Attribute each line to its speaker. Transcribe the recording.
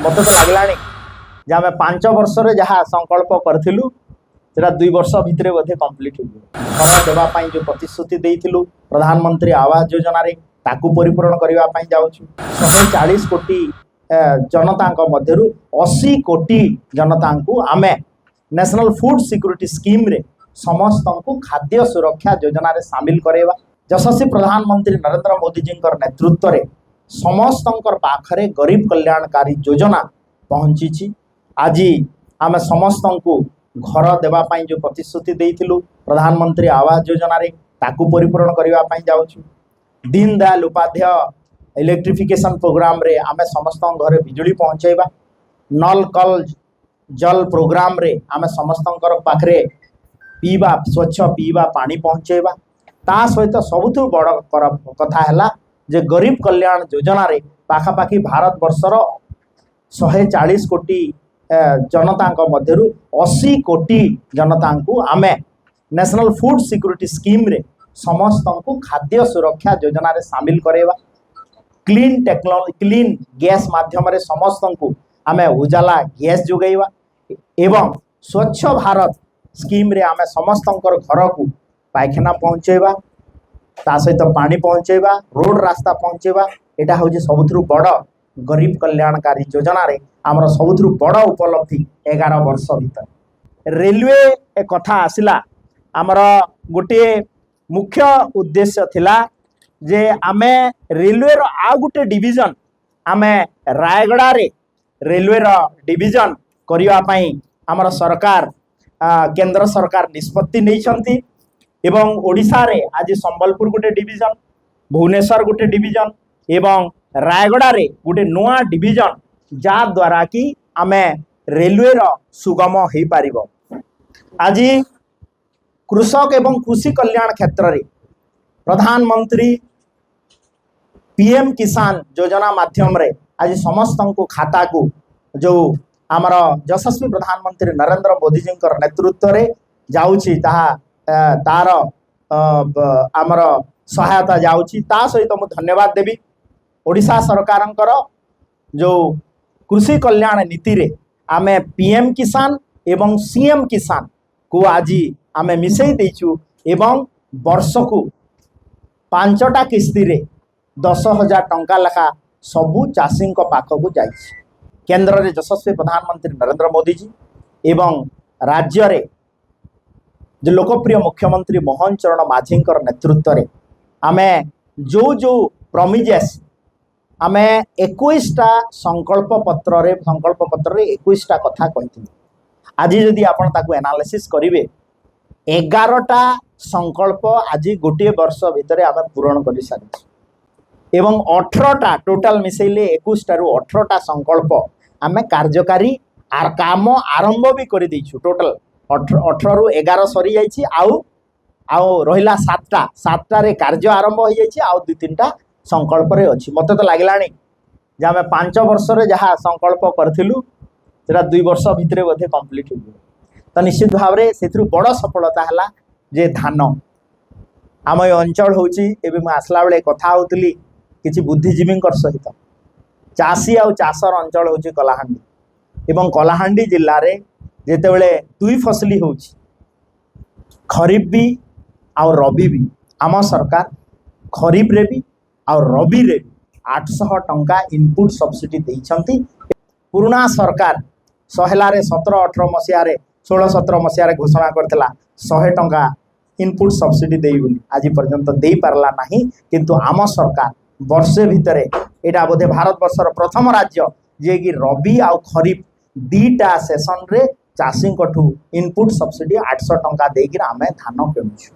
Speaker 1: मत तो लगलानी जे आम 5 वर्ष जहाँ संकल्प करूँ सेटा 2 वर्ष भितर बोधे कंप्लीट हो घर देवाई जो प्रतिश्रुति देइथिलु प्रधानमंत्री आवास योजना रे ताकू परिपूरण करने जाऊँ 140 कोटी जनता मध्यरु 80 कोटी जनता को आमे नेशनल फूड सिक्योरिटी स्कीम रे समस्त को खाद्य सुरक्षा योजना रे शामिल करेवा। यशस्वी प्रधानमंत्री नरेंद्र मोदी जी नेतृत्व रे समस्त पाखरे गरीब कल्याणकारी योजना पहुंची। आज आम समस्त को घर देवाई जो प्रतिश्रुति देइथिलु प्रधानमंत्री आवास योजना रे ताकू परिपूरण करने जाऊँ। दीन दयाल उपाध्याय इलेक्ट्रिफिकेशन प्रोग्राम रे आम समस्त घरे बिजुली पहुँचेबा। नल कल जल प्रोग्राम रे आम समस्त पाखरे पीवा स्वच्छ पीवा पानी पहुँचेबा। ता सहित सबुठ बड़ कथा है जे गरीब कल्याण योजना रे पाखापाखि भारत वर्षर 140 कोटी जनता मध्यरु 80 कोटी जनता को आमे नेशनल फूड सिक्योरिटी स्कीम रे समस्त को खाद्य सुरक्षा योजना रे शामिल करेवा। क्लीन टेक्नोलॉजी क्लीन गैस माध्यम रे समस्त को आमे उजाला गैस जोगैवा एवं स्वच्छ भारत स्कीम रे आमे समस्त घर को पायखाना पहुँचेबा ता सहित पानी पहुँचेबा रोड रास्ता पहुँचेबा। यहाँ हूँ सबुठ बड़ गरीब कल्याणकारी योजना रे आमर सबुठ बड़ उपलब्धि 11 वर्ष भीतर। रेलवे एक कथा आसिला आमर गोटे मुख्य उद्देश्य थिला जे आमे रेलवे रो आ गोटे डिविजन आमे रायगड़ा रे रेलवे रो डिविजन करिवा पई आमर सरकार केंद्र सरकार निष्पत्ति नहीं एवं ओडिशा रे आज संबलपुर गोटे डिविजन भुवनेश्वर गोटे डिविजन एवं रायगड़ा रे गोटे नुआ डिविजन जा द्वारा कि आमे रेलवे रो सुगम हो पारिबो। आज कृषक एवं कृषि कल्याण क्षेत्र रे प्रधानमंत्री पीएम किसान योजना माध्यम रे आज समस्त को खाता को जो आमर यशस्वी प्रधानमंत्री नरेंद्र मोदी जी नेतृत्व रे जाउछि तार आमर सहायता जाउछि। ता सहित मु धन्यवाद देवी ओडिशा सरकारंकर जो कृषि कल्याण नीति रे आमे पीएम किसान एवं सीएम किसान को आज आमे मिसई देइछु एवं वर्ष को 5टा किस्ती रे 10,000 टंका लेखा सबु चाषी पाखक जाइछि। केंद्र रे यशस्वी प्रधानमंत्री नरेंद्र मोदी जी एवं राज्य रे जो लोकप्रिय मुख्यमंत्री मोहन चरण माझी नेतृत्व रे आमे जो जो प्रमिजेस आमे 21टा संकल्प पत्र रे 21टा कथा कही। आज जदि आपण ताकू एनालिसिस करिवे 11टा संकल्प आज गोटे वर्ष भितर आमे पूरण कर सारी एवं 18टा टोटाल मिसेले 21 रु 18टा संकल्प आमे कार्यकारी आर काम आरंभ भी कर देइछु। टोटाल 18 रु 11 सरी जाइछि आउ रहिला 7टा रे कार्य आरंभ हो जाइछि आउ 2-3टा संकल्प रे अछि। मते तो लागलानी जे आमे 5 वर्ष रे जहाँ संकल्प करथिलु सेटा 2 वर्ष भितर बोधे कंप्लीट हो तो निश्चित भाव रे सेथरु बड़ सफलता हला जे धान आम अंचल होउछि। एबे मु आसला बेले कथा होतली किछि बुद्धिजीवी सहित चाषी आउ चाषर अंचल होउछि कलाहांडी एवं कलाहांडी जिल्ला रे जेतेबेले 2 फसली होउछि खरीफ भी आउ रबी भी आम सरकार खरीफ रे भी आउ रबी रे भी 800 टंका इनपुट सब्सिडी देइछंती। पुराना सरकार सहलारे 17-18 मसीह 16-17 मसीह घोषणा करथिला 100 टंका इनपुट सब्सिडी देई बोली आज पर्यंत देई पारला नाही। किंतु आम सरकार वर्षे भितरे एटा बोधे भारत वर्षर प्रथम राज्य जे कि रबी आउ खरीफ 2टा सेशन रे चाषी कठू इनपुट सब्सिडी 800 टंका देकर आमे धान किणुछु।